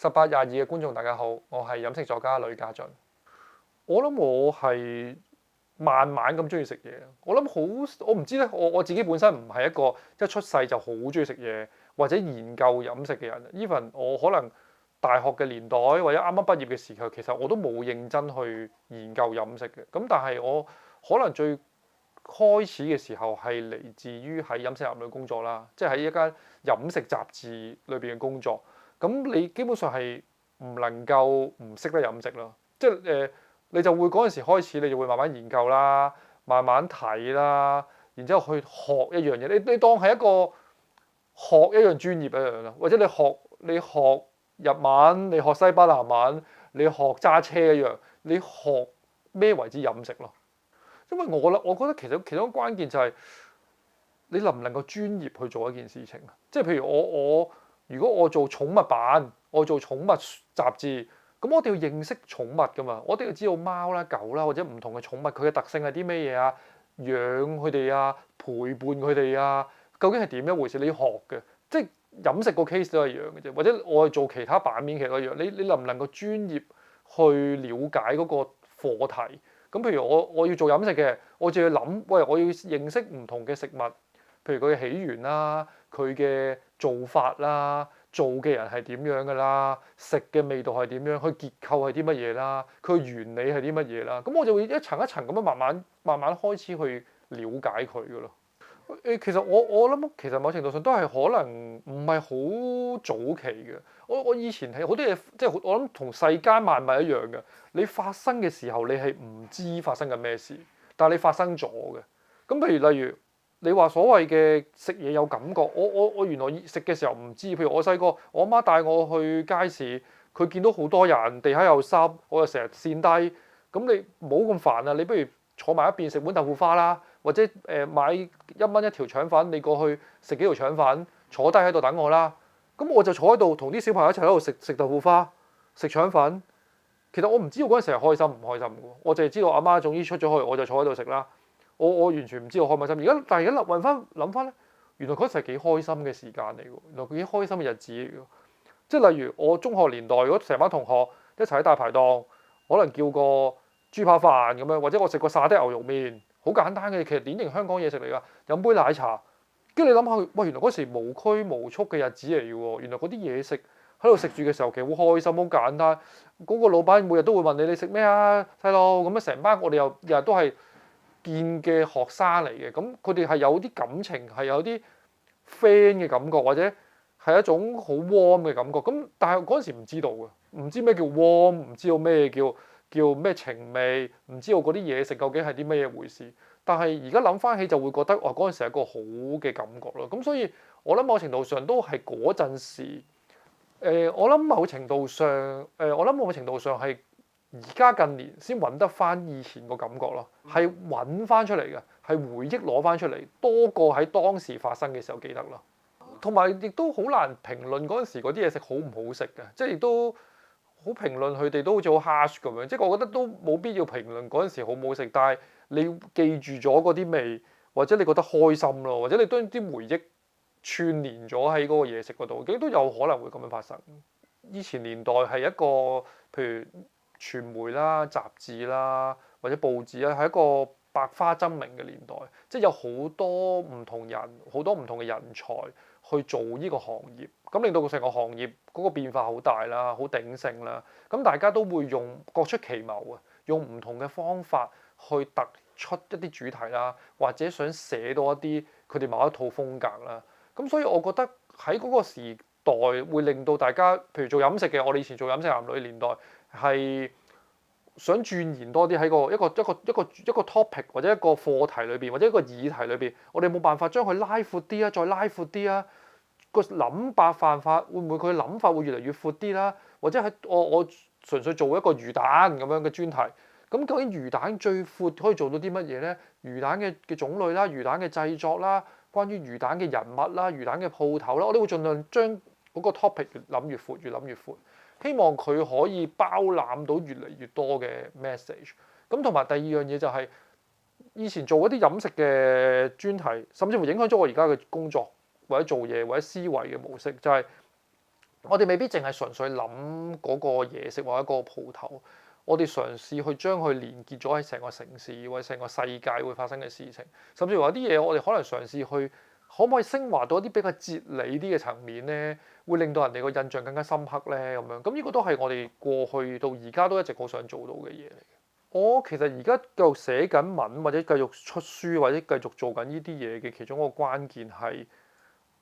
18、22嘅觀眾大家好，我係飲食作家呂家俊。我諗我係慢慢咁中意食嘢。我諗好，我唔知咧。我自己本身唔係一個一出世就好中意食嘢或者研究飲食嘅人。Even 我可能大學嘅年代或者啱啱畢業嘅時候，其實我都冇認真去研究飲食嘅。咁但係我可能最開始嘅時候係嚟自於喺飲食男女工作啦，即係喺一間飲食雜誌裏邊嘅工作。咁你基本上係唔能夠唔識得飲食咯，即係你就會嗰陣時開始，你就會慢慢研究啦，慢慢睇啦，然之後去學一樣嘢。你當係一個學一樣專業一樣啦，或者你學日文，你學西班牙文，你學揸車一樣，你學咩為之飲食咯？因為我覺得其中關鍵就係你能唔能夠專業去做一件事情啊？即係譬如如果我做寵物版，我做寵物雜誌，咁我哋要認識寵物噶嘛，我哋要知道貓啦、狗啦或者唔同嘅寵物佢嘅特性係啲咩嘢啊，養佢哋啊，陪伴佢哋啊，究竟係點一回事？你要學嘅，即係飲食個 case 都係一樣嘅啫，或者我係做其他版面其實都一樣。你能唔能夠專業去了解嗰個課題？咁譬如我要做飲食嘅，我就要諗，喂，我要認識唔同嘅食物，譬如佢嘅起源啦，佢嘅做法啦，做嘅人係點樣㗎啦，食嘅味道係點樣，佢結構係啲乜嘢啦，佢原理係啲乜嘢啦，咁我就會一層一層咁樣慢慢開始去了解佢㗎咯。其實我諗，其實某程度上都係可能唔係好早期嘅。我以前係好多嘢，即係我諗同世間萬物一樣嘅。你發生嘅時候，你係唔知發生緊咩事，但係你發生咗嘅。咁譬如例如你話所謂嘅食嘢有感覺，我原來食嘅時候唔知。譬如我細個，我媽帶我去街市，佢見到好多人，地下又濕，我就成日跣低。咁你唔好咁煩啊！你不如坐埋一邊食碗豆腐花啦。或者買1蚊一條腸粉，你過去食幾條腸粉，坐低喺度等我啦。咁我就坐喺度同啲小朋友一齊喺度食豆腐花、食腸粉。其實我唔知道嗰陣時係開心唔開心嘅，我淨係知道阿媽總之出咗去，我就坐喺度食啦。我完全唔知道開唔開心。但係而家諗翻咧，原來嗰陣時係幾開心嘅時間嚟㗎，原來幾開心嘅日子嚟㗎。即係例如我中學年代，如果成班同學一齊喺大排檔，可能叫個豬扒飯咁樣，或者我食個沙爹牛肉麵。好簡單嘅，其實典型香港嘢食嚟㗎。飲杯奶茶，跟住你諗下，喂，原來嗰時無拘無束嘅日子嚟嘅喎。原來嗰啲嘢食喺度食住嘅時候，其實好開心，好簡單。嗰個老闆每日都會問你食咩啊，細路咁樣。成班我哋又日日都係見嘅學生嚟嘅，咁佢哋係有啲感情，係有啲 friend 嘅感覺，或者係一種好 warm 嘅感覺。咁但係嗰陣時唔知道嘅，唔知咩叫 warm，唔知道咩叫咩情味，唔知道嗰啲嘢食究竟係啲咩嘢回事。但係而家諗翻起就會覺得，哇！嗰陣時係一個好嘅感覺咯。咁所以我諗某程度上都係嗰陣時，我諗某程度上，我諗某程度上係而家近年先揾得翻以前個感覺咯，係揾翻出嚟嘅，係回憶攞翻出嚟，多過喺當時發生嘅時候記得咯。同埋亦都好難評論嗰陣時嗰啲嘢食好唔好食嘅，即係亦都好評論佢哋都好似好 harsh 咁樣。即係我覺得都冇必要評論嗰陣時好唔好食，但係你記住咗嗰啲味，或者你覺得開心咯，或者你將啲回憶串連咗喺嗰個嘢食嗰度，亦都有可能會咁樣發生。以前年代係一個譬如傳媒啦、雜誌啦或者報紙啦，係一個百花爭鳴嘅年代，即係有好多唔同人、好多唔同嘅人才去做呢個行業，咁令到成個行業嗰個變化好大啦、好鼎盛啦。咁大家都會用各出奇謀啊，用唔同嘅方法去突出一啲主題啦，或者想寫到一啲佢哋某一套風格啦。咁所以我覺得喺嗰個時代會令到大家，譬如做飲食嘅，我哋以前做飲食男女年代係想鑽研多啲喺一個 topic 或者一個課題裏邊，或者一個議題裏邊，我哋冇辦法將佢拉闊啲啊，再拉闊啲啊。個諗法犯法會唔會佢諗法會越嚟越闊啲啦？或者喺我純粹做一個魚蛋咁樣嘅專題，咁究竟魚蛋最闊可以做到啲乜嘢咧？魚蛋嘅種類啦，魚蛋嘅製作啦，關於魚蛋嘅人物啦，魚蛋嘅鋪頭啦，我哋會盡量將嗰個 topic 越諗越闊，越諗越闊，希望佢可以包攬到越嚟越多嘅 message。咁同埋第二樣嘢就係以前做一啲飲食嘅專題，甚至乎影響咗我而家嘅工作或者做嘢或者思維嘅模式，就係我哋未必淨係純粹諗嗰個嘢食或者嗰個鋪頭，我哋嘗試去將佢連結咗喺成個城市或者成個世界會發生嘅事情，甚至乎有啲嘢我哋可能嘗試去可唔可以升華到一啲比較哲理啲嘅層面咧，會令到人哋個印象更加深刻咧咁樣。咁呢個都係我哋過去到而家都一直好想做到嘅嘢嚟嘅。我其實而家繼續寫緊文或者繼續出書或者繼續做緊呢啲嘢嘅其中一個關鍵係。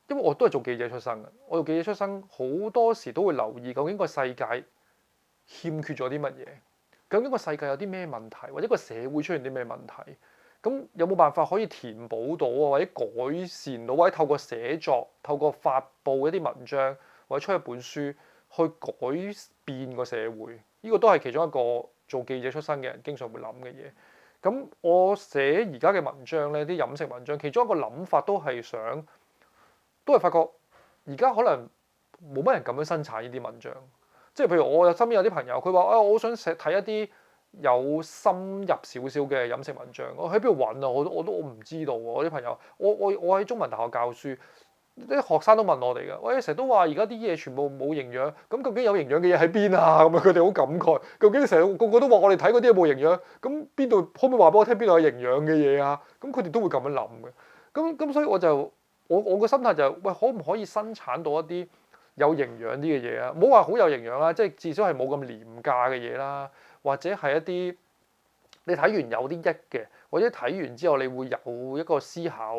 因為我都係做記者出身嘅，我做記者出身好多時都會留意究竟個世界欠缺咗啲乜嘢，究竟個世界有啲咩問題，或者個社會出現啲咩問題，咁有冇辦法可以填補到啊，或者改善到，或者透過寫作、透過發布一啲文章或者出一本書去改變個社會，呢個都係其中一個做記者出身嘅人經常會諗嘅嘢。咁我寫而家嘅文章咧，啲飲食文章，其中一個諗法都係發覺而家可能冇乜人咁樣生產呢啲文章，即係譬如我身邊有啲朋友，佢話我好想睇一啲有深入少少嘅飲食文章，我喺邊度揾啊？我唔知道喎。我啲朋友，我喺中文大學教書，啲學生都問我哋㗎，我成日都話而家啲嘢全部冇營養，咁究竟有營養嘅嘢喺邊啊？咁啊，佢哋好感慨，究竟成日個個都話我哋睇嗰啲嘢冇營養，咁邊度可唔可以話俾我聽邊度有營養嘅嘢啊？咁佢哋都會咁樣諗嘅，咁所以我個心態就係，喂，可唔可以生產到一啲有營養啲嘅嘢啊？唔好話好有營養啦，即係至少係冇咁廉價嘅嘢啦，或者係一啲你睇完有啲益嘅，或者睇完之後你會有一個思考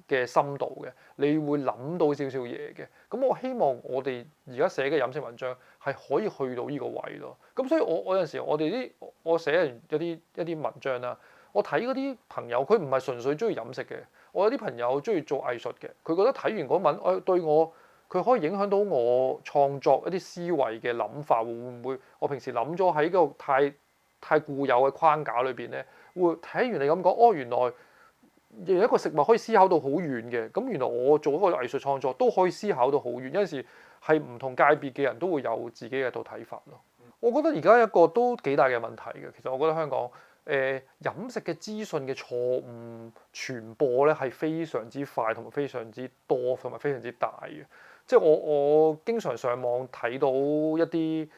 嘅深度嘅，你會諗到少少嘢嘅。咁我希望我哋而家寫嘅飲食文章係可以去到呢個位咯。咁所以我有陣時我寫完一啲文章啦，我睇嗰啲朋友佢唔係純粹中意飲食嘅。我有啲朋友中意做藝術嘅，佢覺得睇完嗰文，對我佢可以影響到我創作一啲思維嘅諗法，會唔會我平時諗咗喺個太固有嘅框架裏邊咧，會睇完你咁講，原來有一個食物可以思考到好遠嘅，咁原來我做一個藝術創作都可以思考到好遠，有陣時係唔同界別嘅人都會有自己嘅一套睇法咯。我覺得而家一個都幾大嘅問題嘅，其實我覺得香港。飲食嘅資訊嘅錯誤傳播咧係非常之快，同埋非常之多，同埋非常之大嘅。即係我經常上網睇到一啲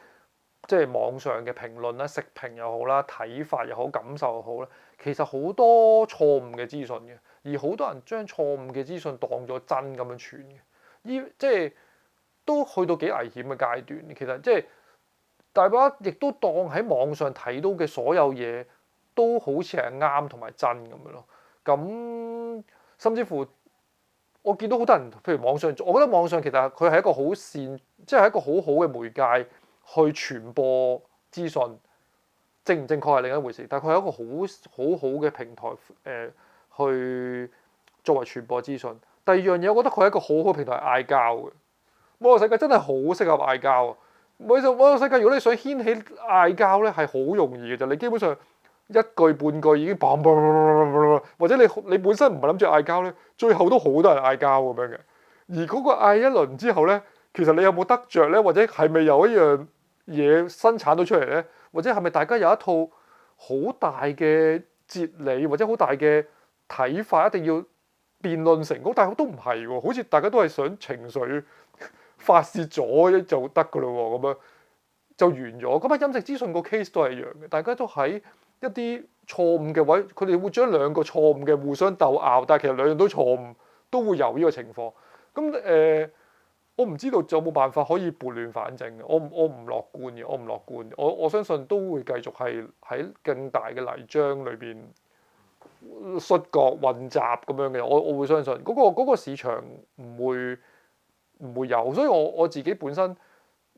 即係網上嘅評論啦、食評又好啦、睇法又好、感受又好啦，其實好多錯誤嘅資訊嘅，而好多人將錯誤嘅資訊當咗真咁樣傳嘅，即係都去到幾危險嘅階段。其實即係大家亦都當喺網上睇到嘅所有嘢，都好似係啱同埋真咁樣咯，咁甚至乎我見到好多人，譬如網上，我覺得網上其實佢係一個好善，即係一個好好嘅媒介去傳播資訊，正唔正確係另一回事，但係佢係一個好嘅平台，去作為傳播資訊。第二樣嘢，我覺得佢係一個好好嘅平台嗌交嘅，網絡世界真係好適合嗌交啊！網絡世界如果你想掀起嗌交咧，係好容易嘅啫，你基本上。一句半句已經砰砰砰砰砰，或者你本身唔係諗住嗌交咧，最後都好多人嗌交咁樣嘅。而嗰個嗌一輪之後咧，其實你有冇得着咧？或者係咪有一樣嘢生產到出嚟咧？或者係咪大家有一套好大嘅哲理或者好大嘅睇法，一定要辯論成功？但係都唔係喎，好似大家都係想情緒發泄咗就得㗎咯喎，咁樣就完咗。咁喺飲食資訊個 case 都係一樣嘅，大家都喺一啲錯誤嘅位，佢哋會將兩個錯誤嘅互相鬥拗，但係其實兩樣都錯誤，都會有呢個情況。咁我唔知道仲有冇辦法可以撥亂反正嘅。我唔樂觀嘅，我唔樂觀。我相信都會繼續係喺更大嘅泥漿裏邊摔角混雜咁樣嘅。我會相信嗰個市場唔會有，所以我自己本身。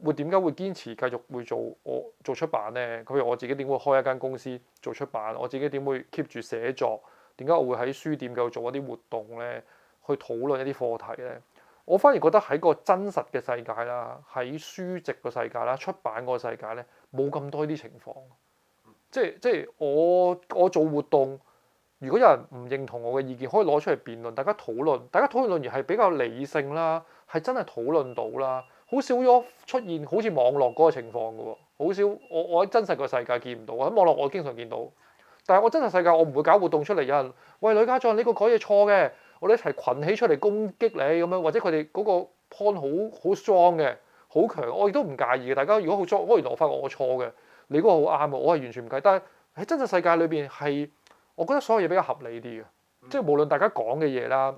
點解會堅持繼續會做出版咧？譬如我自己點會開一間公司做出版？我自己點會 keep 住寫作？點解我會喺書店繼續做一啲活動咧？去討論一啲課題咧？我反而覺得喺個真實嘅世界啦，喺書籍個世界啦，出版個世界咧，冇咁多呢啲情況。即係我做活動，如果有人唔認同我嘅意見，可以攞出嚟辯論，大家討論完係比較理性啦，係真係討論到啦。好少咗出現好似網絡嗰個情況嘅喎，好少我喺真實個世界見唔到，喺網絡我經常見到，但係我真實世界我唔會搞活動出嚟，有人喂呂家壯呢個講嘢錯嘅，我哋一齊群起出嚟攻擊你咁樣，或者佢哋嗰個 point 好 strong 嘅，好強，我亦都唔介意嘅。大家如果好錯，原來我發覺我錯嘅，你嗰個好啱喎，我係完全唔介意。但係喺真實世界裏邊係，我覺得所有嘢比較合理啲嘅，即係無論大家講嘅嘢啦、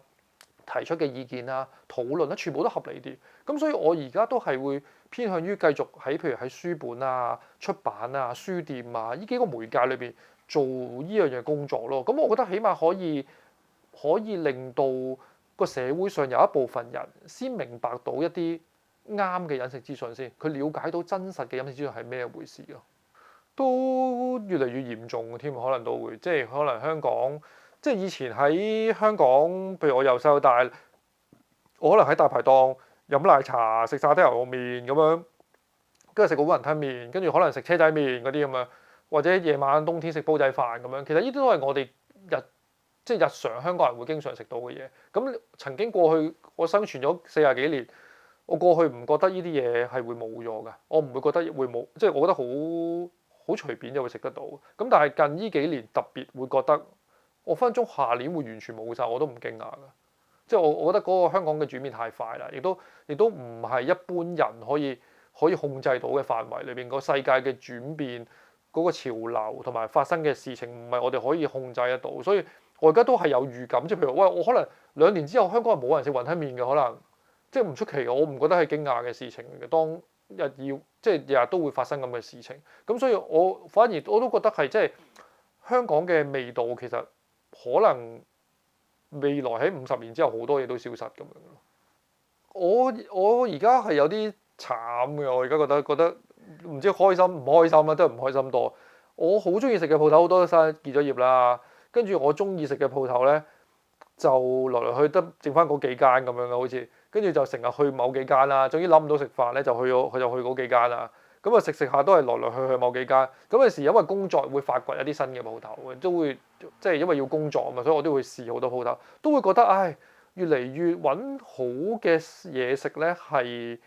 提出嘅意見啦、討論啦，全部都合理啲。咁所以我而家都係會偏向於繼續喺譬如喺書本啊、出版啊、書店啊呢幾個媒介裏邊做呢樣嘢工作咯。咁我覺得起碼可以令到個社會上有一部分人先明白到一啲啱嘅飲食資訊先，佢了解到真實嘅飲食資訊係咩回事咯。都越嚟越嚴重添，可能都會即係可能香港，即係以前喺香港，譬如我由細到大，我可能喺大排檔飲奶茶、食沙爹牛肉麵咁樣，跟住食個雲吞麵，跟住可能食車仔麵嗰啲咁樣，或者夜晚冬天食煲仔飯咁樣。其實呢啲都係我哋即係日常香港人會經常食到嘅嘢。咁曾經過去我生存咗40幾年，我過去唔覺得呢啲嘢係會冇咗㗎，我唔會覺得會冇，即係我覺得好隨便就會食得到。咁但係近呢幾年特別會覺得，我分分鐘下年會完全冇晒，我都唔驚訝㗎。即係我覺得嗰個香港嘅轉變太快啦，亦都唔係一般人可以控制到嘅範圍裏邊。個世界嘅轉變嗰個潮流同埋發生嘅事情唔係我哋可以控制得到，所以我而家都係有預感。即係譬如喂，我可能2年之後香港係冇人食雲吞麵嘅，可能即係唔出奇，我唔覺得係驚訝嘅事情嚟嘅。當即係日日都會發生咁嘅事情，咁所以我反而我都覺得係即係香港嘅味道其實可能未來喺50年之後好多嘢都消失咁樣咯。我而家係有啲慘嘅，我而家覺得唔知開心唔開心啦，都係唔開心多。我好中意食嘅鋪頭好多都結咗業啦，跟住我中意食嘅鋪頭咧就來來去得剩翻嗰幾間咁樣嘅好似。跟住就成日去某幾間啦，總之諗唔到食飯咧就去嗰幾間啦。咁啊食食下都係來來去去某幾間。咁有時因為工作會發掘一啲新嘅鋪頭，都會即係因為要工作啊嘛，所以我都會試好多鋪頭，都會覺得唉，越嚟越揾好嘅嘢食咧係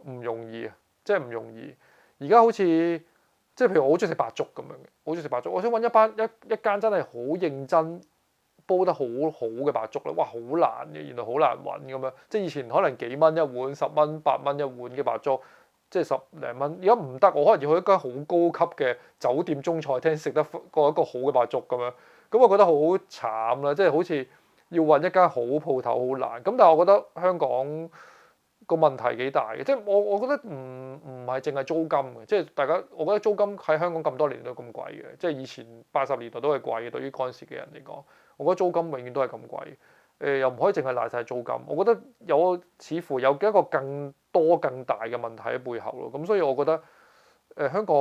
唔容易啊，即係唔容易。而家好似即係譬如我好中意食白粥咁樣嘅，好中意食白粥，我想揾一間真係好認真煲得好好嘅白粥咧，哇好難嘅，原來好難揾咁樣。即係以前可能幾蚊一碗、10蚊、8蚊一碗嘅白粥，即係10零蚊。而家唔得，我可能要去一間好高級嘅酒店中菜廳食得過一個好嘅白粥咁樣。咁我覺得好慘啦，即係好似要揾一間好鋪頭好難。咁但係我覺得香港個問題幾大嘅，即係我覺得唔係淨係租金嘅，即係大家我覺得租金喺香港咁多年都咁貴嘅，即係以前80年代都係貴嘅，對於嗰陣時嘅人嚟講。我覺得租金永遠都係咁貴，又唔可以淨係賴晒租金。我覺得似乎有一個更多更大嘅問題喺背後咯。咁所以我覺得香港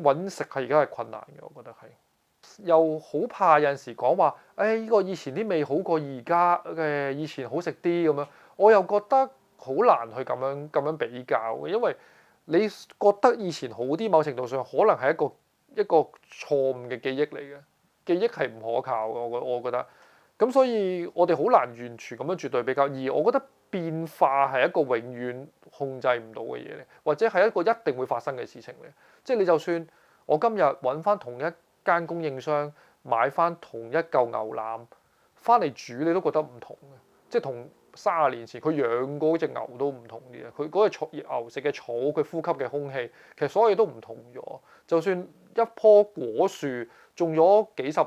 揾食係而家係困難嘅，我覺得係。又好怕有陣時講話，呢個以前啲味好過而家嘅，以前好食啲咁樣。我又覺得好難去咁樣比較嘅，因為你覺得以前好啲，某程度上可能係一個錯誤嘅記憶嚟嘅。記憶係唔可靠嘅，我覺得。咁所以我哋好難完全咁樣絕對比較。而我覺得變化係一個永遠控制唔到嘅嘢嚟，或者係一個一定會發生嘅事情嚟。即係你就算我今日揾翻同一間供應商買翻同一嚿牛腩翻嚟煮，你都覺得唔同嘅。即係同30年前佢養嗰隻牛都唔同啲啊！佢嗰隻牛食嘅草，佢呼吸嘅空氣，其實所有嘢都唔同咗。就算一棵果樹種咗幾十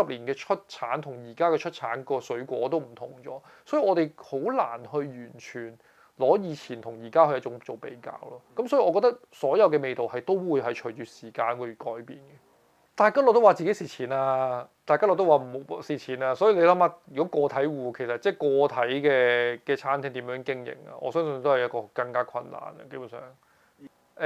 年嘅出產同而家嘅出產個水果都唔同咗，所以我哋好難去完全攞以前同而家去做比較咯。咁所以我覺得所有嘅味道係都會係隨住時間會改變嘅。大家樂都話自己蝕錢啊，大家樂都話冇蝕錢啊，所以你諗下，如果個體戶其實即係個體嘅餐廳點樣經營啊？我相信都係一個更加困難嘅，基本上。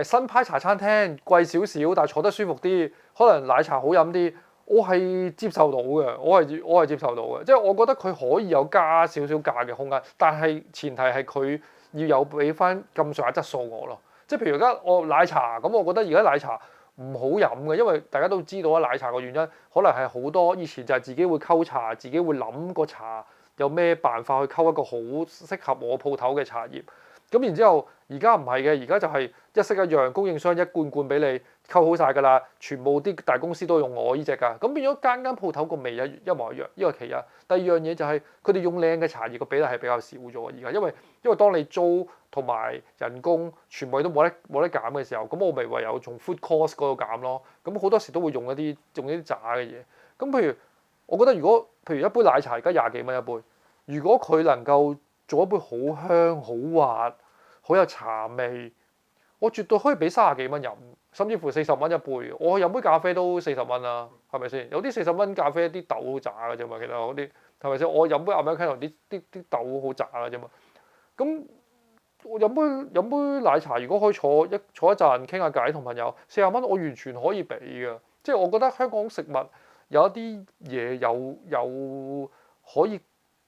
新派茶餐廳貴少少，但係坐得舒服啲，可能奶茶好飲啲，我係接受到嘅，我係接受到嘅，即係我覺得佢可以有加少少價嘅空間，但係前提係佢要有俾翻咁上下質素我咯。即係譬如而家我奶茶咁，我覺得而家奶茶唔好飲嘅，因為大家都知道啊，奶茶個原因可能係好多以前就係自己會溝茶，自己會諗個茶有咩辦法去溝一個好適合我鋪頭嘅茶葉。咁然之後，而家唔係嘅，而家就係一式一樣，供應商一罐罐俾你溝好晒㗎啦，全部啲大公司都用我呢隻㗎，咁變咗間間鋪頭個味一模一樣，呢個其一。第二樣嘢就係佢哋用靚嘅茶葉個比例係比較少咗而家，因為當你租同埋人工全部都冇得減嘅時候，咁我咪唯有從 food cost 嗰度減咯。咁好多時都會用一啲渣嘅嘢。咁譬如我覺得譬如一杯奶茶而家廿幾蚊一杯，如果佢能夠做一杯好香好滑，好有茶味，我絕對可以俾30幾蚊飲，甚至乎40蚊一杯。我飲杯咖啡都40蚊啦，係咪先？有啲40蚊咖啡啲豆好渣嘅啫嘛，其實嗰啲係咪先？我飲杯 Americano 啲豆好渣嘅啫嘛。咁我飲杯奶茶，如果可以坐一陣傾下偈同朋友，40蚊我完全可以俾嘅。即係我覺得香港食物有一啲嘢有可以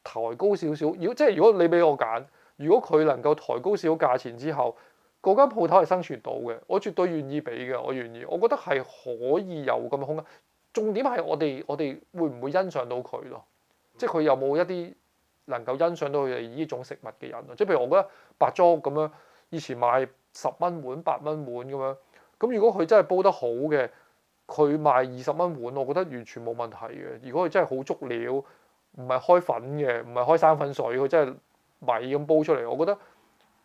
抬高少少。如果你俾我揀。如果佢能夠抬高少少價錢之後，嗰間鋪頭係生存到嘅，我絕對願意俾嘅，我願意。我覺得係可以有咁嘅空間。重點係我哋會唔會欣賞到佢咯？即係佢有冇一啲能夠欣賞到佢哋呢種食物嘅人咯？即係譬如我覺得白粥咁樣，以前賣10蚊碗、8蚊碗咁樣，咁如果佢真係煲得好嘅，佢賣20蚊碗，我覺得完全冇問題嘅。如果佢真係好足料，唔係開粉嘅，唔係開生粉水，佢真係米咁煲出嚟，我覺得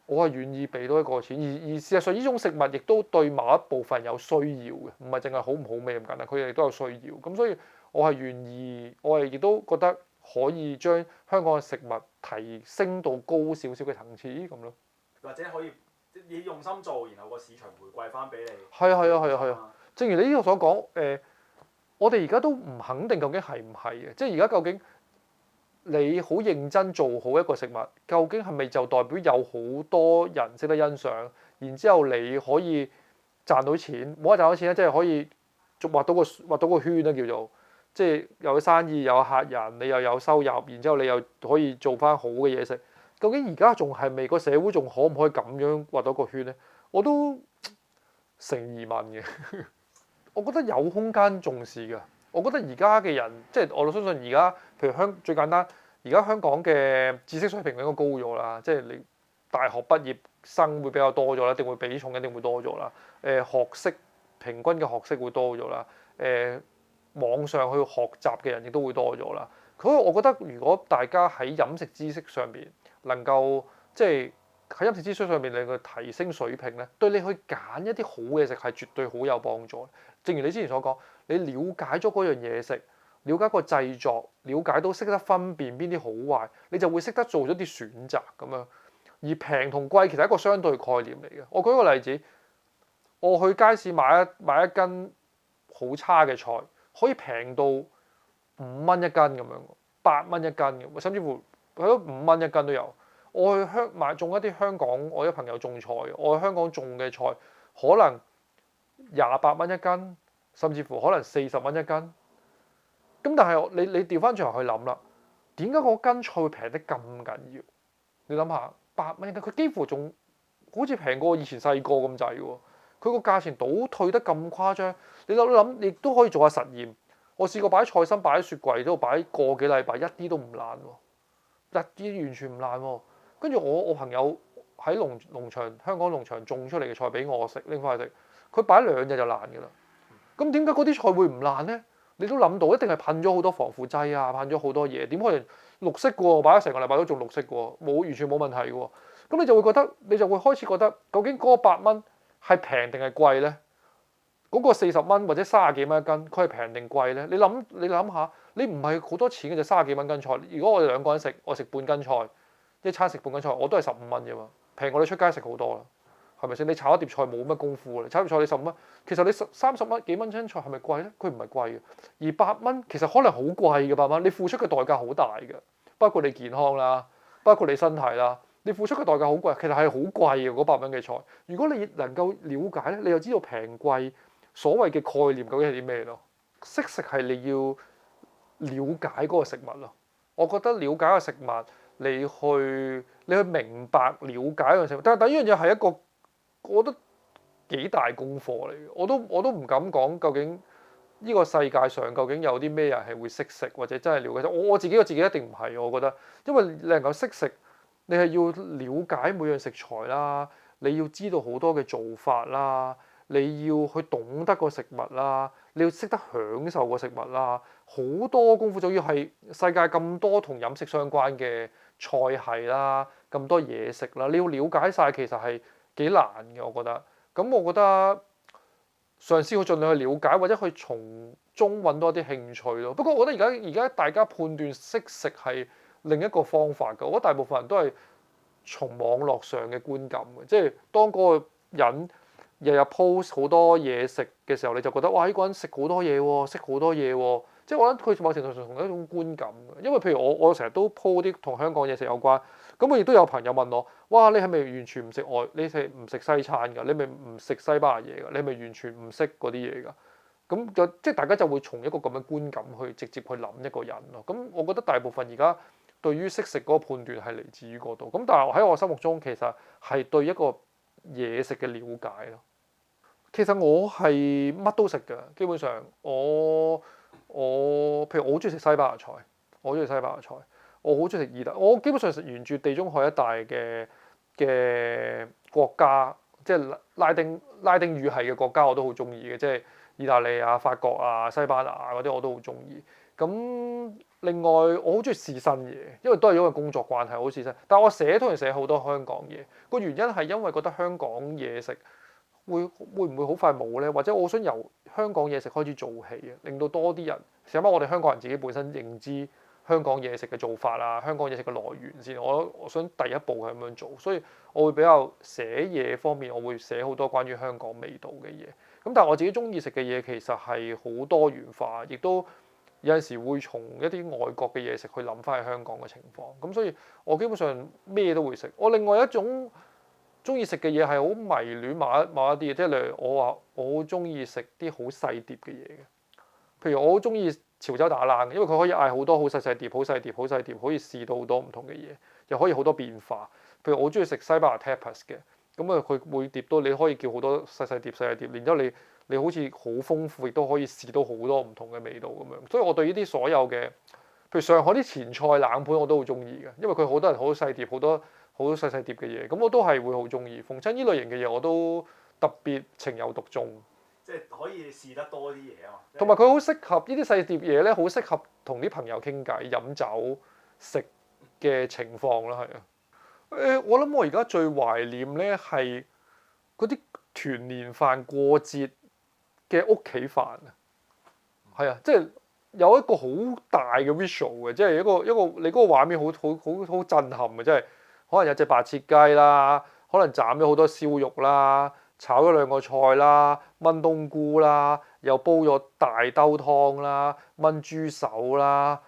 我係願意俾多一個錢，而事實上呢種食物亦都對某一部分有需要嘅，唔係淨係好唔好味咁簡單，佢哋都有需要。咁所以我係願意，我係亦都覺得可以將香港嘅食物提升到高少少嘅層次咁咯。或者可以你用心做，然後個市場回饋翻俾你。係啊。正如你呢度所講，我哋而家都唔肯定究竟係唔係嘅，即係而家究竟。你好認真做好一個食物，究竟係咪就代表有好多人識得欣賞？然之後你可以賺到錢，冇話賺到錢咧，即係可以畫到個圈咧，叫做即係有生意有客人，你又有收入，然之後你又可以做翻好嘅嘢食。究竟而家仲係咪個社會仲可唔可以咁樣畫到個圈咧？我都成疑問嘅。我覺得有空間重視㗎。我覺得而家嘅人，即係我都相信而家，譬如最簡單，而家香港嘅知識水平應該高咗啦，即係你大學畢業生會比較多咗啦，一定會比重一定會多咗啦。學識平均嘅學識會多咗啦。網上去學習嘅人亦都會多咗啦。所以我覺得如果大家喺飲食知識上邊能夠即係喺飲食知識上面令佢提升水平咧，對你去揀一啲好嘅食係絕對好有幫助。正如你之前所講，你了解咗嗰樣嘢食，了解個製作，了解到識得分辨邊啲好壞，你就會識得做咗啲選擇咁樣。而平同貴其實係一個相對概念嚟嘅。我舉個例子，我去街市買一斤好差嘅菜，可以平到5蚊一斤咁樣，8蚊一斤嘅，甚至乎係咯5蚊一斤都有。我去種一啲香港，我啲朋友種菜，我去香港種嘅菜可能28蚊一斤，甚至乎可能40蚊一斤。咁但係你調翻轉頭去諗啦，點解嗰斤菜會平得咁緊要？你諗下8蚊一斤，佢幾乎仲好似平過以前細個咁滯喎。佢個價錢倒退得咁誇張，你諗亦都可以做下實驗。我試過擺菜心擺喺雪櫃度擺個幾禮拜，一啲都唔爛喎，一啲完全唔爛喎。跟住我朋友喺香港農場種出嚟嘅菜俾我食，拎翻去食，佢擺2日就爛㗎啦。咁點解嗰啲菜會唔爛咧？你都諗到，一定係噴咗好多防腐劑啊，噴咗好多嘢。點可能綠色嘅喎？擺咗成個禮拜都仲綠色嘅喎，完全冇問題嘅喎。咁你就會開始覺得，究竟嗰個8蚊係平定係貴咧？嗰個40蚊或者30幾蚊一斤，佢係平定貴咧？你諗下，你唔係好多錢嘅就30幾蚊斤菜。如果我哋2個人食，我食半斤菜。一餐食半斤菜，我都係15蚊啫嘛，平過你出街食好多啦，係咪先？你炒一碟菜冇乜功夫，你炒碟菜你15蚊，其實你30蚊幾蚊斤菜係咪貴咧？佢唔係貴嘅，而8蚊其實可能好貴嘅8蚊，你付出嘅代價好大嘅，包括你健康啦，包括你身體啦，你付出嘅代價好貴，其實係好貴嘅嗰8蚊嘅菜。如果你能夠了解咧，你又知道平貴所謂嘅概念究竟係啲咩咯？識食係你要了解嗰個食物咯。我覺得了解個食物。你去明白了解一樣食物，但係第一樣嘢係一個，我覺得幾大功課嚟嘅。我都唔敢講究竟呢個世界上究竟有啲咩人係會識食或者真係了解。我自己一定唔係，我覺得，因為你能夠識食，你係要了解每樣食材啦，你要知道好多嘅做法啦，你要去懂得個食物啦，你要識得享受個食物啦，好多功夫，仲要係世界咁多同飲食相關嘅菜系啦，咁多嘢食啦，你要了解晒，其實係幾難嘅，我覺得。咁我覺得嘗試去盡量去了解，或者去從中揾多啲興趣咯。不過我覺得而家大家判斷識食係另一個方法㗎。我覺得大部分人都係從網絡上嘅觀感嘅，即係當嗰個人日日 post 好多嘢食嘅時候，你就覺得哇呢個人食好多嘢喎，識好多嘢喎。即係我覺得佢某程度上同一種觀感嘅，因為譬如我成日都 po 啲同香港嘢食有關，咁我亦都有朋友問我，哇你係咪完全唔食外？你係唔食西餐㗎？你咪唔食西班牙嘢㗎？你係咪完全唔識嗰啲嘢㗎？咁就即係大家就會從一個咁嘅觀感去直接去諗一個人咯。咁我覺得大部分而家對於識食嗰個判斷係嚟自於嗰度。咁但係喺我心目中其實係對一個嘢食嘅了解咯。其實我係乜都食㗎，基本上我譬如我好中意食西班牙菜，我好中意西班牙菜，我好中意食意大，我基本上食沿住地中海一帶嘅國家，即係拉丁語系嘅國家我都好中意嘅，即係意大利啊、法國啊、西班牙嗰啲我都好中意。咁另外我好中意試新嘢，因為都係因為工作關係好試新。但係我通常寫好多香港嘢，個原因係因為覺得香港嘢食會唔會好快冇咧？或者我想由香港嘢食開始做起啊，令到多啲人，起碼我哋香港人自己本身認知香港嘢食嘅做法啊，香港嘢食嘅來源先。我想第一步係咁樣做，所以我會比較寫嘢方面，我會寫好多關於香港味道嘅嘢。咁但係我自己中意食嘅嘢其實係好多元化，亦都有陣時會從一啲外國嘅嘢食去諗翻去香港嘅情況。咁所以我基本上咩都會食。我另外一種中意食嘅嘢係好迷戀某一啲嘢，即係例如我話我好中意食啲好細碟嘅嘢嘅，譬如我好中意潮州打冷嘅，因為佢可以嗌好多好細碟、好細碟、好細碟，可以試到好多唔同嘅嘢，又可以好多變化。譬如我好中意食西班牙 tapas 嘅，咁啊佢每碟都你可以叫好多細碟，然之後你好似好豐富，亦都可以試到好多唔同嘅味道咁樣。所以我對呢啲所有嘅，譬如上海啲前菜冷盤我都好中意嘅，因為佢好多人好細碟好多。好細碟嘅嘢，咁我都係會好中意。逢親呢類型嘅嘢，我都特別情有獨鍾。即係可以試得多啲嘢啊嘛。同埋佢好適合呢啲細碟嘢咧，好適合同啲朋友傾偈、飲酒、食嘅情況啦，係啊。我諗我而家最懷念咧係嗰啲團年飯過節嘅屋企飯啊，係啊，即係有一個好大嘅 visual 嘅，即係一個你嗰個畫面好震撼嘅，即係。可能有隻白切雞啦，可能斬咗好多燒肉啦，炒咗2個菜啦，炆冬菇啦，又煲咗大兜湯啦，炆豬手啦，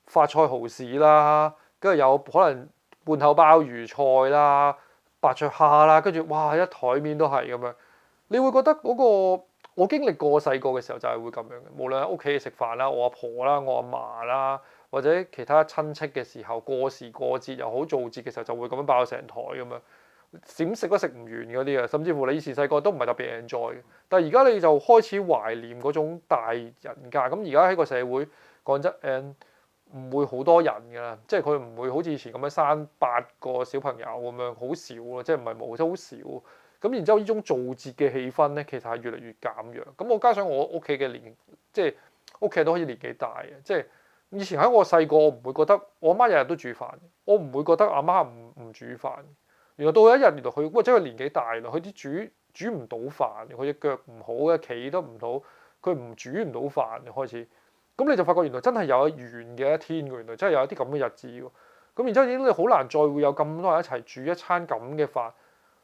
發菜蠔豉啦，跟住有可能罐頭鮑魚菜啦，白灼蝦啦，跟住哇一台面都係咁樣，你會覺得嗰個我經歷過細個嘅時候就係會咁樣嘅，無論喺屋企食飯啦，我阿婆啦，我阿嫲啦。或者其他親戚嘅時候，過時過節又好，做節嘅時候就會咁樣爆成台咁樣，點食都食唔完嗰啲啊！甚至乎你以前細個都唔係特別 enjoy 嘅，但係而家你就開始懷念嗰種大人家。咁而家喺個社會講真唔會好多人㗎啦，即係佢唔會好似以前咁樣生8個小朋友咁樣，好少咯，即係唔係冇，即係好少。咁然之後呢種做節嘅氣氛咧，其實係越嚟越減弱。咁我加上我屋企嘅即係屋企人都開始年紀大嘅，即係。以前喺我細個，我唔會覺得我阿媽日日都煮飯，我唔會覺得阿媽唔煮飯。原來到有一日，原來佢或者佢年紀大啦，佢啲煮唔到飯，佢隻腳唔好嘅，企得唔到，佢煮唔到飯開始。咁你就發覺原來真係有完嘅一天㗎，原來真係有一啲咁嘅日子㗎。咁然之後已經你好難再會有咁多人一齊煮一餐咁嘅飯。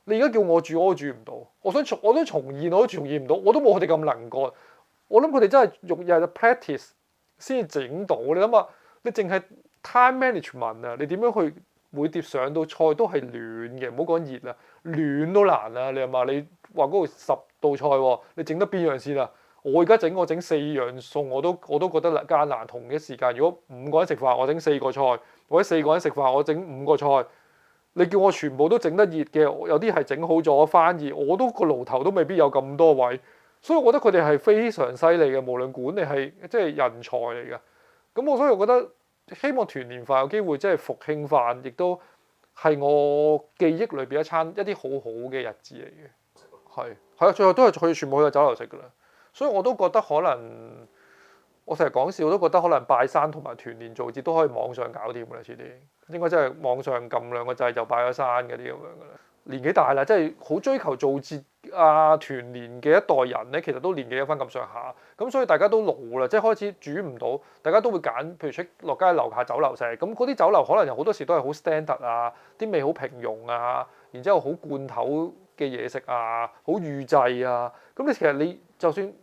你而家叫我煮我都煮唔到，我想重現我都重現唔到，我都冇佢哋咁能幹。我諗佢哋真係日日 practice。先至整到，你諗下，你淨係 time management 啊，你點樣去每碟上到菜都係暖嘅，唔好講熱啊，暖都難啊！你諗下，你話嗰度10道菜喎，你整得邊樣先啊？我整4樣餸，我都覺得艱難。同一時間，如果5個人食飯，我整4個菜，或者4個人食飯，我整5個菜，你叫我全部都整得熱嘅，有啲係整好咗翻熱，我都個爐頭都未必有咁多位。所以我覺得佢哋係非常犀利嘅，無論管理係即係人才嚟嘅。咁所以我覺得希望團年飯有機會即係復興翻，亦都係我記憶裏邊一啲好好嘅日子嚟嘅。係啊，最後都係全部去酒樓食㗎啦。所以我都覺得可能，我成日講笑，我都覺得可能拜山同埋團年造節都可以網上搞掂㗎啦，遲啲應該真係網上撳兩個掣就拜咗山嗰啲咁樣㗎啦。年紀大啦，即係好追求造節啊團年嘅一代人咧，其實都年紀有翻咁上下，咁所以大家都老啦，即係開始煮唔到，大家都會揀，譬如出落街樓下酒樓食，咁嗰啲酒樓可能有好多時都係好 standard 啊，啲味好平庸啊，然之後好罐頭嘅嘢食啊，好預製啊，咁你其實你就算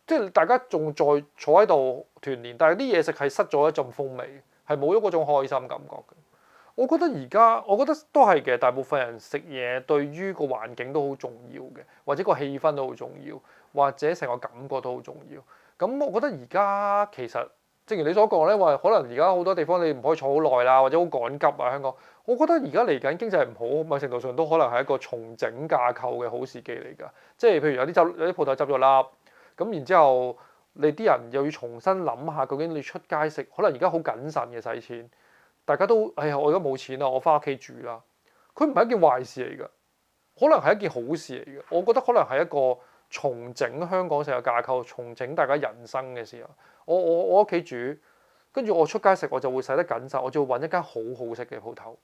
即係大家仲在坐喺度團年，但係啲嘢食係失咗一陣風味，係冇咗嗰種開心感覺嘅。我覺得我覺得都係嘅，大部分人食嘢對於個環境都好重要嘅，或者個氣氛都好重要，或者成個感覺都好重要。咁我覺得而家其實正如你所講咧，話可能而家好多地方你唔可以坐好耐啦，或者好趕急啊，香港。我覺得而家嚟緊經濟唔好，某程度上都可能係一個重整架構嘅好時機嚟㗎。即係譬如有啲鋪頭執咗笠，咁然之後你啲人又要重新諗下，究竟你出街食，可能而家好謹慎嘅使錢。大家都哎呀，我而家冇錢啦，我翻屋企住啦。佢唔係一件壞事嚟㗎，可能係一件好事嚟嘅。我覺得可能係一個重整香港成個架構、重整大家人生嘅時候。我屋企煮，跟住我出街食，我就會使得謹慎，我就會揾一間好好食嘅鋪頭。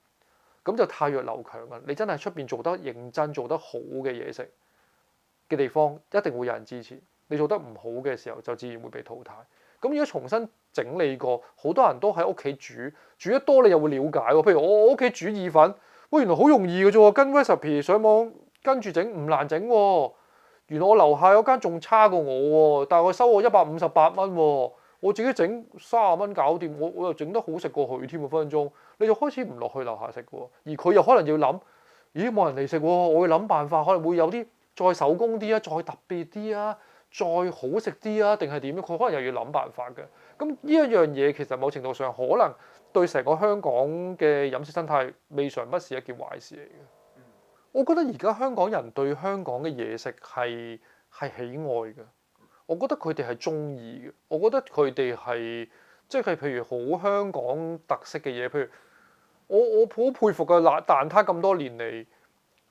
咁就汰弱留強啊！你真係出邊做得認真、做得好嘅嘢食嘅地方，一定會有人支持。你做得唔好嘅時候，就自然會被淘汰。咁如果重新整理過，好多人都喺屋企煮得多，你又會了解喎。譬如我屋企煮意粉，喂，原來好容易嘅啫喎，跟 recipe 上網跟住整唔難整喎。原來我樓下有間仲差過我喎，但係佢收我158蚊喎，我自己整30蚊搞掂，我又整得好食過佢添喎，分分鐘你就開始唔落去樓下食喎，而佢又可能要諗，咦冇人嚟食喎，我會諗辦法，可能會有啲再手工啲啊，再特別啲啊。再好食啲啊，定係點樣？佢可能又要諗辦法嘅。咁呢一樣嘢其實某程度上可能對成個香港嘅飲食生態未嘗不是一件壞事嚟嘅。我覺得而家香港人對香港嘅嘢食係喜愛嘅。我覺得佢哋係中意嘅。我覺得佢哋係即係譬如好香港特色嘅嘢，譬如我好佩服嘅蛋撻咁多年嚟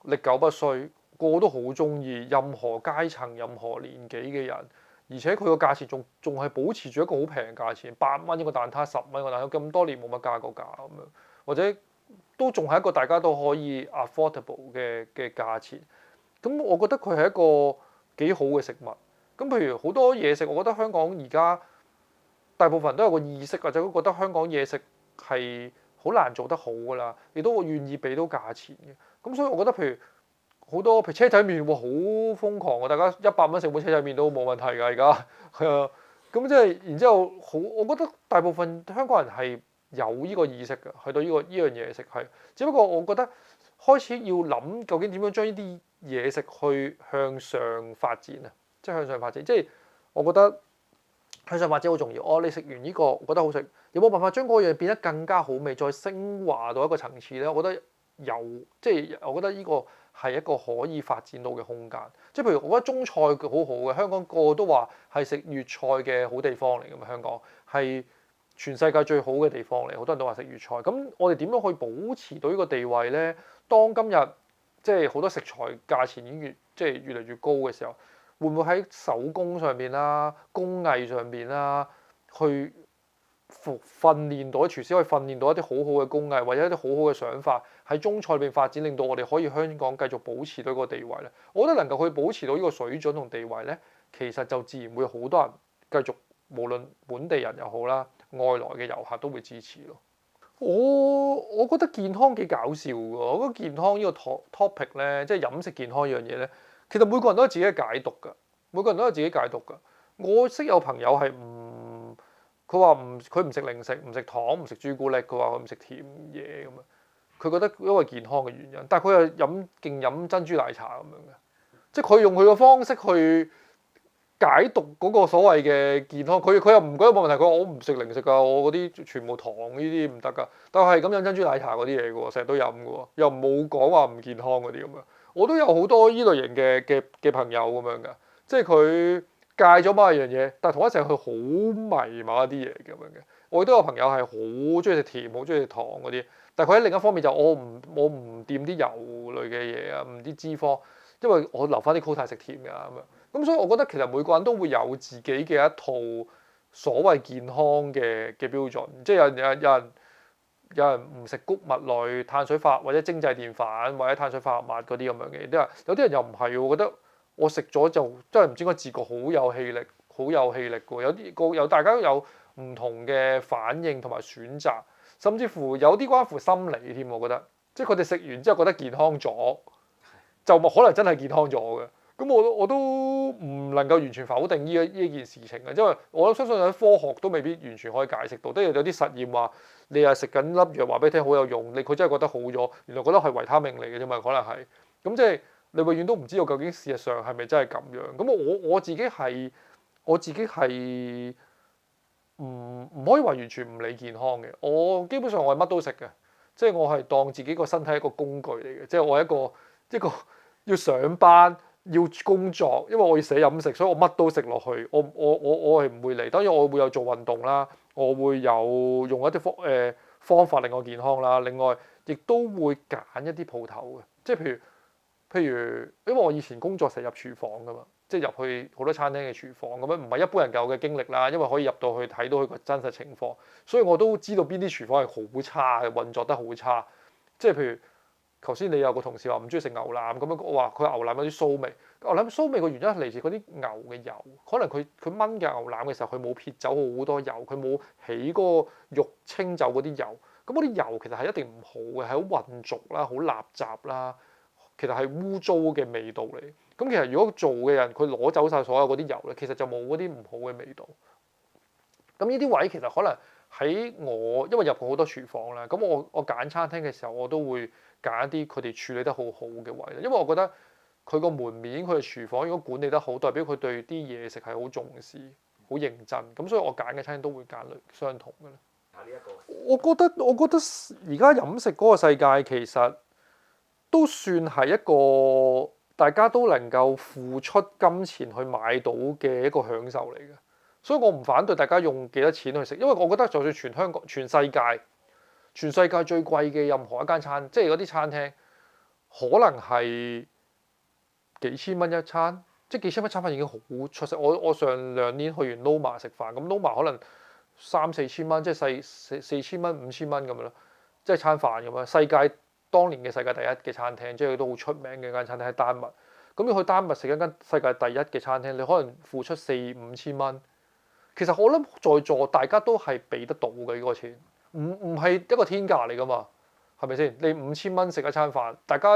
歷久不衰。個個都好中意，任何階層、任何年紀嘅人，而且佢個價錢仲係保持住一個好平嘅價錢，8蚊一個蛋撻，10蚊一個蛋撻，咁多年冇乜加過價咁樣，或者都仲係一個大家都可以 affordable 嘅價錢。咁我覺得佢係一個幾好嘅食物。咁譬如好多嘢食，我覺得香港而家大部分人都有個意識，或者都覺得香港嘢食係好難做得好㗎啦，亦都願意俾到價錢嘅。咁所以我覺得譬如好多譬如車仔麵喎，好瘋狂喎！大家100蚊食碗車仔麵都冇問題㗎，而家係啊。咁即係然之後好，我覺得大部分香港人係有呢個意識嘅，去到呢樣嘢食係。只不過我覺得開始要諗究竟點樣將呢啲嘢食去向上發展啊，即係向上發展。即係我覺得向上發展好重要。你食完呢個覺得好食，有冇辦法將嗰樣變得更加好味，再升華到一個層次咧？我覺得有，即係我覺得呢個係一個可以發展到嘅空間，即係譬如我覺得中菜好好嘅，香港個個都話係食粵菜嘅好地方嚟㗎嘛，香港係全世界最好嘅地方嚟，好多人都話食粵菜。咁我哋點樣去保持到呢個地位咧？當今日即係好多食材價錢已經越嚟越高嘅時候，會唔會喺手工上邊啦、工藝上邊啦，去訓練到啲廚師可以訓練到一啲好好嘅工藝，或者一啲好好嘅想法喺中菜裏邊發展，令到我哋可以香港繼續保持到一個地位咧。我覺得能夠去保持到呢個水準同地位咧，其實就自然會好多人繼續，無論本地人又好啦，外來嘅遊客都會支持咯。我覺得健康幾搞笑㗎。我覺得健康呢個 topic 咧，即係飲食健康呢樣嘢咧，其實每個人都有自己嘅解讀㗎。每個人都有自己解讀㗎。我識有朋友係佢話佢唔食零食，唔食糖，唔食朱古力，佢話佢唔食甜嘢咁樣。佢覺得因為健康嘅原因，但係佢又勁飲珍珠奶茶咁樣嘅，即係佢用佢嘅方式去解讀嗰個所謂嘅健康。佢又唔覺得冇問題，佢話我唔食零食㗎，我嗰啲全部糖呢啲唔得㗎。但係咁飲珍珠奶茶嗰啲嘢嘅喎，成日都飲嘅喎，又冇講話唔健康嗰啲咁樣。我都有好多依類型嘅朋友咁樣㗎，即係佢戒咗某一樣嘢，但係同一時佢好迷某一啲嘢咁樣嘅。我都有朋友係好中意食甜，好中意食糖嗰啲，但係佢喺另一方面就我唔掂啲油類嘅嘢啊，唔啲脂肪，因為我留翻啲 quota 食甜㗎咁樣。咁所以我覺得其實每個人都會有自己嘅一套所謂健康嘅標準，即係有人唔食穀物類、碳水化合物或者精製澱粉或者碳水化合物嗰啲咁樣嘅，有啲人又唔係喎，我覺得我食咗就真係唔知點解自覺好有氣力，好有氣力㗎。有大家都有唔同嘅反應同埋選擇，甚至乎有啲關乎心理添，我覺得，即係佢哋食完之後覺得健康咗，就可能真係健康咗嘅。咁我都唔能夠完全否定呢件事情嘅，因為我都相信有啲科學都未必完全可以解釋到，都有啲實驗話你係食緊粒藥話俾你聽好有用，佢真係覺得好咗，原來覺得係維他命嚟嘅啫嘛，可能係，咁即係你永遠都唔知道究竟事實上係咪真係咁樣。咁我自己係唔可以話完全唔理健康嘅，我基本上我係乜都食嘅，即係我係當自己個身體係一個工具嚟嘅，即係我係一個要上班。要工作，因為我要寫飲食，所以我乜都食落去。我係唔會嚟，當然我會有做運動啦，我會有用一啲方法令我健康啦。另外，亦都會揀一啲鋪頭嘅，即係譬如，因為我以前工作成日入廚房噶嘛，即係入去好多餐廳嘅廚房咁樣，唔係一般人夠嘅經歷啦。因為可以入到去睇到佢個真實情況，所以我都知道邊啲廚房係好差嘅，運作得好差。即係譬如。頭先你有個同事話唔中意食牛腩咁樣，我話佢牛腩有啲騷味。牛腩騷味個原因係嚟自嗰啲牛嘅油，可能佢燜嘅牛腩嘅時候，佢冇撇走好多油，佢冇起嗰個肉清走嗰啲油。咁嗰啲油其實係一定唔好嘅，係好混濁啦，好垃圾啦，其實係污糟嘅味道嚟。咁其實如果做嘅人佢攞走晒所有嗰啲油咧，其實就冇嗰啲唔好嘅味道。咁呢啲位其實可能喺我因為入過好多廚房啦，咁我揀餐廳嘅時候我都會揀一啲佢哋處理得好好嘅位，因為我覺得佢個門面佢嘅廚房如果管理得好，代表佢對啲嘢食係好重視、好認真，咁所以我揀嘅餐廳都會揀類相同嘅咧。我覺得而家飲食嗰個世界其實都算係一個大家都能夠付出金錢去買到嘅一個享受嚟嘅。所以我唔反對大家用幾多錢去食，因為我覺得就算全香港、全世界最貴嘅任何一間餐，即係嗰啲餐廳，可能係幾千蚊一餐，即係幾千蚊餐飯已經好出色。我上2年去完 Noma 食飯，咁 Noma 可能3、4千蚊，即係4千蚊、5千蚊咁樣咯，即係餐飯咁樣。當年嘅世界第一嘅餐廳，即係都好出名嘅間餐廳喺丹麥。咁要去丹麥食一間世界第一嘅餐廳，你可能付出4、5千蚊。其實我諗在座大家都係俾得到嘅呢個錢，唔係一個天價嚟㗎嘛，係咪先？你5千蚊食一餐飯，大家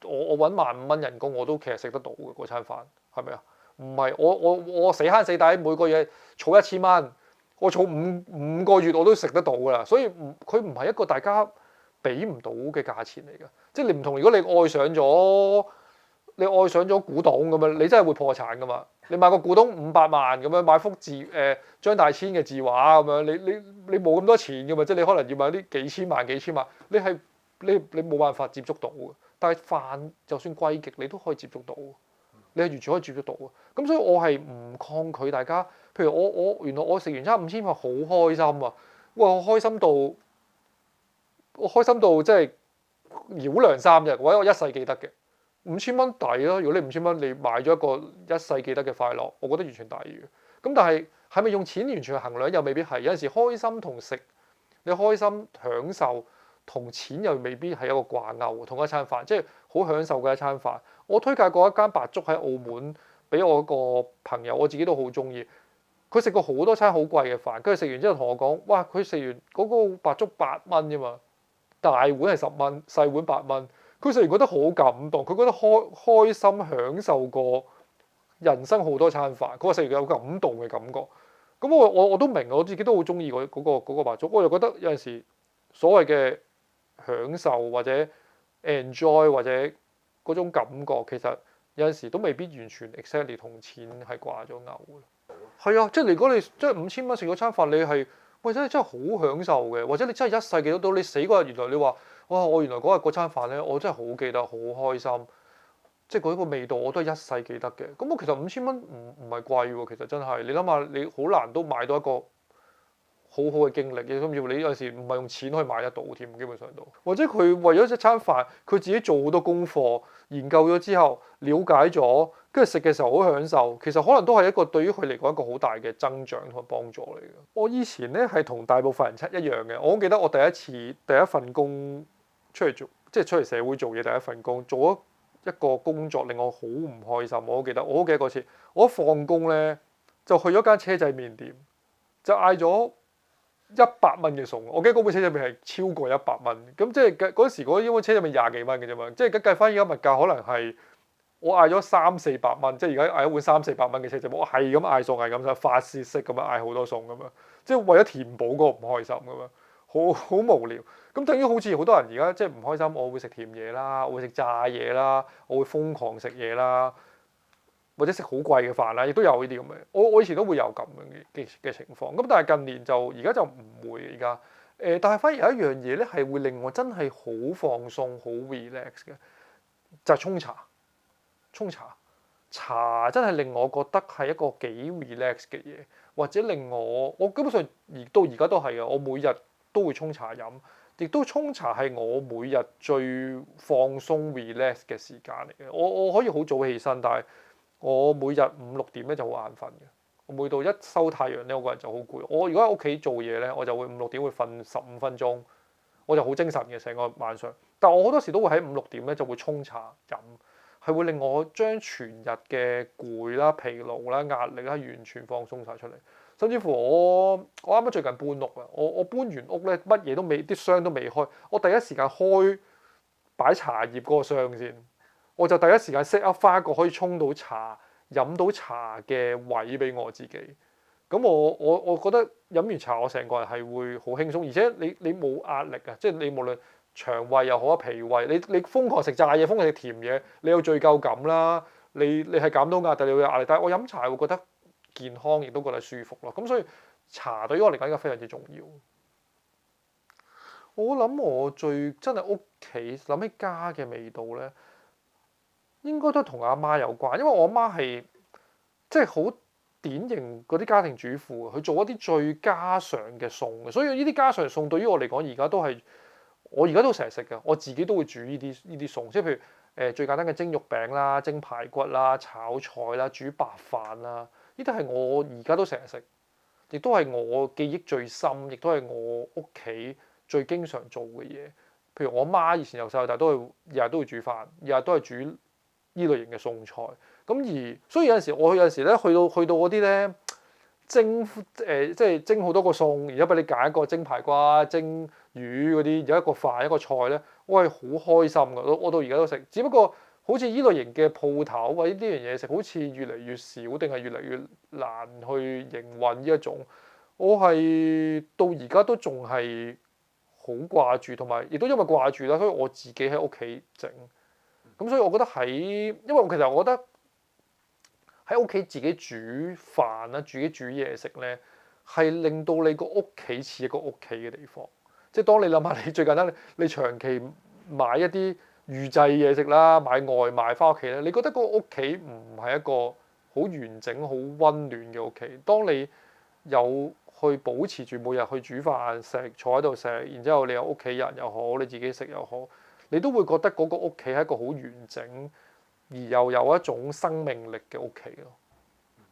我揾15,000人工我都其實食得到嘅嗰餐飯，係咪啊？唔係我死慳死抵每個月儲1000蚊，我儲五個月我都食得到㗎啦，所以佢唔係一個大家俾唔到嘅價錢嚟㗎，即係你唔同如果你愛上咗古董咁樣，你真係會破產㗎嘛？你買個古董500萬咁樣，買幅張大千嘅字畫咁樣，你冇咁多錢㗎嘛？即係你可能要買啲幾千萬，你冇辦法接觸到嘅。但係飯就算貴極，你都可以接觸到，你係完全可以接觸到嘅。咁所以我係唔抗拒大家，譬如原來我食完餐5000塊好開心啊！哇，我開心到即係繞梁3日，或者我一世記得嘅。5000蚊抵咯，如果你5000蚊你買咗一個一世記得嘅快樂，我覺得完全抵嘅。咁但係係咪用錢完全去衡量又未必係，有陣時開心同食，你開心享受同錢又未必係一個掛鈎。同一餐飯，即係好享受嘅一餐飯。我推介過一間白粥喺澳門俾我一個朋友，我自己都好中意。佢食過好多餐好貴嘅飯，跟住食完之後同我講：哇！佢食完嗰個白粥8蚊啫嘛，大碗係10蚊，細碗8蚊。佢食完覺得好感動，佢覺得開心享受過人生好多餐飯。佢話食完有感動嘅感覺。咁我都明，我自己都好中意嗰個白粥。我就覺得有陣時所謂嘅享受或者 enjoy 或者嗰種感覺，其實有陣時都未必完全 exactly 同錢係掛咗鈎嘅。係啊，即係如果你即係5000蚊食嗰餐飯，你係喂真係好享受嘅，或者你真係一世記得到你死嗰日，原來你話。哇！我原來嗰日嗰餐飯咧，我真係好記得，好開心，即係嗰個味道我都係一世記得嘅。咁我其實5000蚊唔係貴喎，其實真係你諗下，你好難都買到一個好好嘅經歷，甚至乎你有陣時唔係用錢可以買得到添，基本上都，或者佢為咗一餐飯，佢自己做好多功課，研究咗之後，了解咗，跟住食嘅時候好享受，其實可能都係一個對於佢嚟講一個好大嘅增長同埋幫助嚟嘅。我以前咧係同大部分人一樣嘅，我記得我第一份工出嚟做，即係出嚟社會做嘢第一份工，做咗一個工作令我好唔開心，我好記得嗰次，我一放工咧就去咗間車仔麵店，就嗌咗100蚊嘅餸，我記得嗰碗車仔麵係超過100蚊，咁即係嗰時嗰碗車仔麵廿幾蚊嘅啫嘛，即係計翻而家物價可能係我嗌咗300-400蚊，即係而家嗌一碗300-400蚊嘅車仔麵，我係咁嗌餸係咁就發泄式咁樣嗌好多餸咁樣，即係為咗填補嗰個唔開心咁樣，好無聊。咁等於好似好多人而家即係唔開心，我會食甜嘢啦，我會食炸嘢啦，我會瘋狂食嘢啦。或者食好貴嘅飯啦，亦都有呢啲咁嘅。我以前都會有咁樣嘅情況。咁但係近年就而家就唔會而家。但係反而有一樣嘢咧係會令我真係好放鬆、好 relax 嘅，就係沖茶。沖茶真係令我覺得係一個幾 relax 嘅嘢，或者令我基本上到而家都係嘅。我每日都會沖茶飲，亦都沖茶係我每日最放鬆 relax 嘅時間嚟嘅。我可以好早起身，但係我每日5-6點咧就好眼瞓嘅，我每到一收太陽咧，我個人就好攰。我如果喺屋企做嘢咧，我就會5-6點會瞓15分鐘，我就好精神嘅成個晚上。但我好多時都會喺5-6點咧就會沖茶飲，係會令我將全日嘅攰啦、疲勞啦、壓力啦完全放鬆晒出嚟。甚至乎我啱啱最近搬屋啊，我搬完屋咧乜嘢都未，啲箱都未開，我第一時間開擺茶葉嗰個箱先。我就第一時間 set up 翻一個可以沖到茶、飲到茶嘅位俾我自己。咁我覺得飲完茶我成個人係會好輕鬆，而且你冇壓力啊，即係你無論腸胃又好、脾胃，你瘋狂食炸嘢、瘋狂食甜嘢，你有罪疚感啦，你係減到壓，但你會有壓力。但係我飲茶會覺得健康，亦都覺得舒服咯。咁所以茶對於我嚟講，而家非常之重要。我諗我最真係屋企諗起家嘅味道咧。應該都同阿媽有關，因為我阿媽係即係好典型嗰啲家庭主婦，佢做一啲最家常嘅餸嘅，所以呢啲家常餸對於我嚟講，而家都係我而家都成日食嘅，我自己都會煮呢啲餸，即係譬如最簡單嘅蒸肉餅啦、蒸排骨啦、炒菜啦、煮白飯啦，呢啲係我而家都成日食，亦都係我記憶最深，亦都係我屋企最經常做嘅嘢。譬如我媽以前由細到大都係日日都會煮飯，日日都係煮呢類型嘅餸菜，咁所以有陣時我有陣時咧去到嗰啲咧蒸即係蒸好多個餸，然之後俾你揀一個蒸排骨、蒸魚嗰啲，有一個飯一個菜咧，我係好開心㗎，我到而家都食。只不過好似呢類型嘅鋪頭或者呢樣嘢食，好似越嚟越少，定係越嚟越難去營運呢一種。我係到而家都仲係好掛住，同埋亦都因為掛住啦，所以我自己喺屋企整。咁所以我覺得因為其實我覺得喺屋企自己煮飯啦，自己煮嘢食咧，係令到你個屋企似一個屋企嘅地方。即係當你諗下，你最簡單，你長期買一啲預製嘢食啦，買外賣翻屋企咧，你覺得嗰個屋企唔係一個好完整、好温暖嘅屋企。當你有去保持住每日去煮飯食，坐喺度食，然之後你有屋企人又好，你自己食又好。你都會覺得嗰個屋企係一個好完整，而又有一種生命力嘅屋企咯。